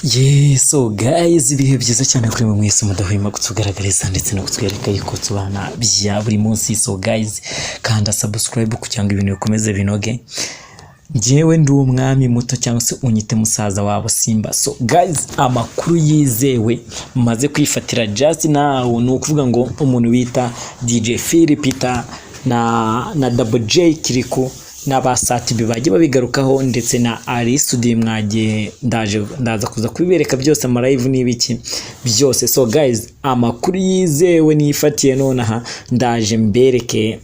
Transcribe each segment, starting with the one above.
So guys, ibihe byiza cyane kuri mwe mwese mudahwema kutugaragariza ndetse no kutwereka yuko tubana bya buri munsi. So guys, kanda subscribe kugira ngo ibintu bikomeze binoge. Njyewe ndi umwami muto cyangwa se unyite musaza wabo Simba. So guys, amakuru yizewe maze kwifatira just now ni ukuvuga ngo umuntu bita DJ Philipita na Double J Kiriku n'abasati bagiye babigarukaho ndetse na Ali Studio mwagiye ndaza kuza kubibereka byose ama live n'ibiki byose. So guys, amakuru yizewe nifatiye nonaha ndaje mbereke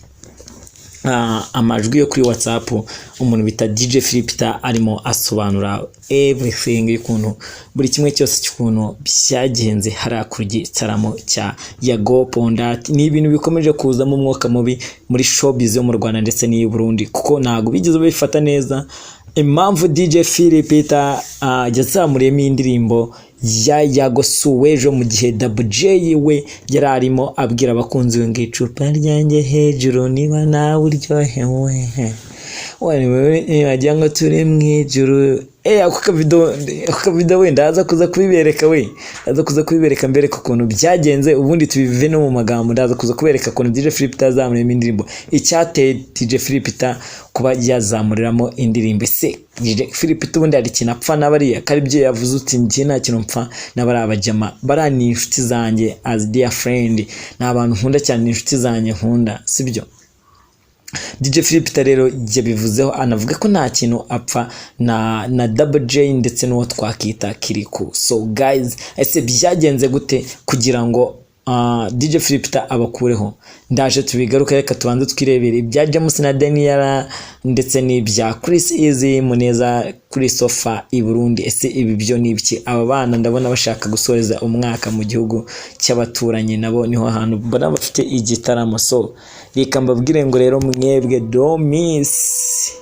amajwi yo kuri WhatsApp umuntu bita DJ Philipita arimo asobanura everything y'ukuntu buri kimwe cyose cy'ukuntu byagenze harakurye taramo cya Yago Pondat. Ni ibintu bikomeje kuza mu mwuka mubi muri showbiz yo mu Rwanda ndetse n'i Burundi kuko nago bigeze bifata neza. Impamvu DJ Philipita yazamuriyemo indirimbo ya Yago Suwejo mu gihe Double J we yararimo abwira abakunzi ngo icupa ryanjye hejuru niba nawe uryohewe wewe wagira ngo turi mu ijuru. Ako video wenda aza kuza kubibereka aza kuza kubibereka mbere ukuntu byagenze ubundi tubive no mu magambo. Ndaza kuza kubereka ukuntu DJ Philipita yazamuriyemo indirimbo, icyateye DJ Philipita kuba yazamuriramo indirimbo. Se DJ Philipita ubundi ari kinapfa n'abariya kari byo yavuze uti njye nta kintu mpfa n'abari abajama barani inshuti zanjye as dear friend, n'abantu nkunda cyane inshuti zanjye nkunda, sibyo? DJ Philipita rero yabivuzeho anavuga ko nta kintu apfa na Double J ndetse n'uwo twakita Kiriku. So guys, ese byagenze gute kugira ngo DJ Philipita abakureho? Ndaje tubigaruka, reka tubanze twirebere ibya James na Daniella ndetse n'ibya Chris Eazy Muneza kuri sofa i Burundi. Ese ibi byo nibiki? Aba bana ndabona bashaka gusoreza umwaka mu gihugu cy'abaturanyi, nabo niho hantu mbona bafite igitaramo. So reka mbabwire ngo rero mwebwe don't miss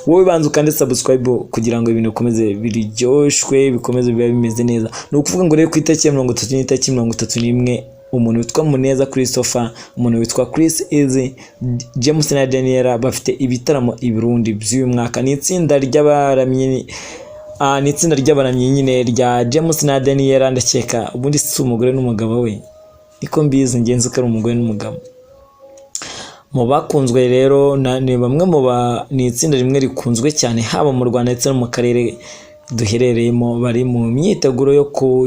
wowe banza ukande subscribe kugira ngo ibintu bikomeze biryoshwe bikomeze biba bimeze neza. Ni ukuvuga ngo rero ku itariki ya 30 n'itariki 31 umuntu witwa Muneza kuri sofa, umuntu witwa Chris Eazy, James na Daniella bafite ibitaramo i Burundi by'uyu mwaka. Ni itsinda ry'abaramyi nyine rya James na Daniella. Ndakeka ubundi si umugore n'umugabo we, niko mbizi ngenzi ko ari umugore n'umugabo. Mu bakunzwe rero ni bamwe ni itsinda rimwe rikunzwe cyane haba mu Rwanda ndetse no mu karere duherereyemo. Bari mu myiteguro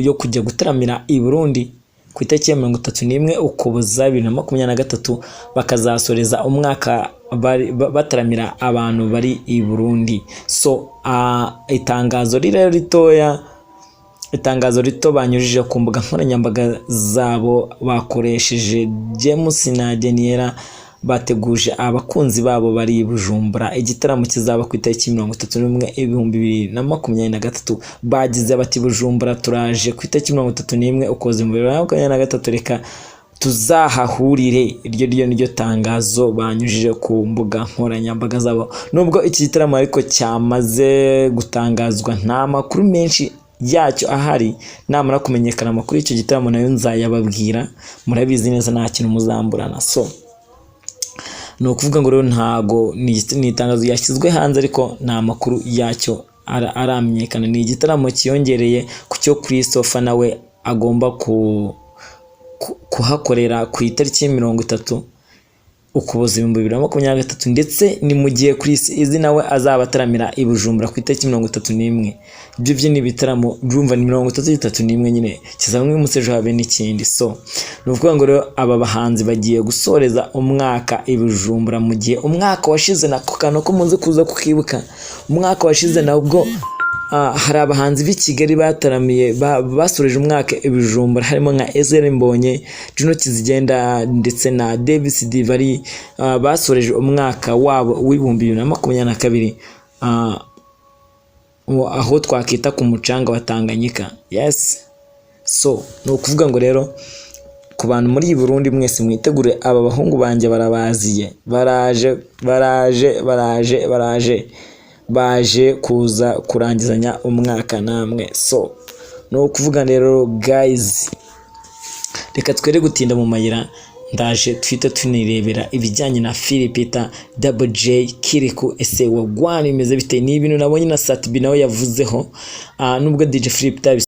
yo kujya gutaramira i Burundi ku itariki ya 31 Ukuboza 2023 bakazasoreza umwaka bataramira abantu bari i Burundi. So itangazo rito banyujije ku mbuga nkoranyambaga zabo bakoresheje James na Daniella bateguje abakunzi babo bari i Bujumbura. Igitaramo kizaba ku itariki 31 2023. Bagize bati Bujumbura turaje ku itariki 31 Ukuboza 2023 reka tuzahahurire. Iryo niryo tangazo banyujije ku mbuga nkoranyambaga zabo. Nubwo iki gitaramo ariko cyamaze gutangazwa nta makuru menshi yacyo ahari, namara kumenyekana amakuru y'icyo gitaramo nayo nzayababwira, murabizi neza nta kintu muzamburana. So no kuvuga ngo rero ntago ni itangazo yashyizwe hanze ariko nta makuru yacyo aramenyekana. Ni igitaramo kiyongereye ku cyo Chris sofa nawe agomba kuhakorera ku itariki 30 Ukuboza 2023 ndetse ni mu gihe Chris Eazy nawe azabataramira i Bujumbura ku itariki 31. Ibyo ni ibitaramo urumva ni 31 nyine kizamwe umusejo habe n'ikindi. So nuvuga ngo rero aba bahanzi bagiye gusoreza umwaka i Bujumbura mu gihe umwaka washize nako kano ko munze kuza kukibuka. Umwaka washize nabwo hari abahanzi b'i Kigali bataramiye basoreje umwaka i Bujumbura harimo nka Ezra Mbonye, Juno Kizigenda ndetse na Davis D bari basoreje umwaka wabo w'2022 aho twakita ku mucanga wa Tanganyika. Yes, so no kuvuga ngo rero ku bantu muri Burundi mwese mwitegure, aba bahungu banje barabaziye, baje kuza kurangizanya umwaka namwe. So no kuvuga rero guys, reka twere gutinda mu mayira ndaje twite tunirebera ibijyanye na Philipita Double J Kiriku ese wagwana imeze bite ni ibintu nabonye na Satbi nawe yavuzeho nubwo DJ Philipita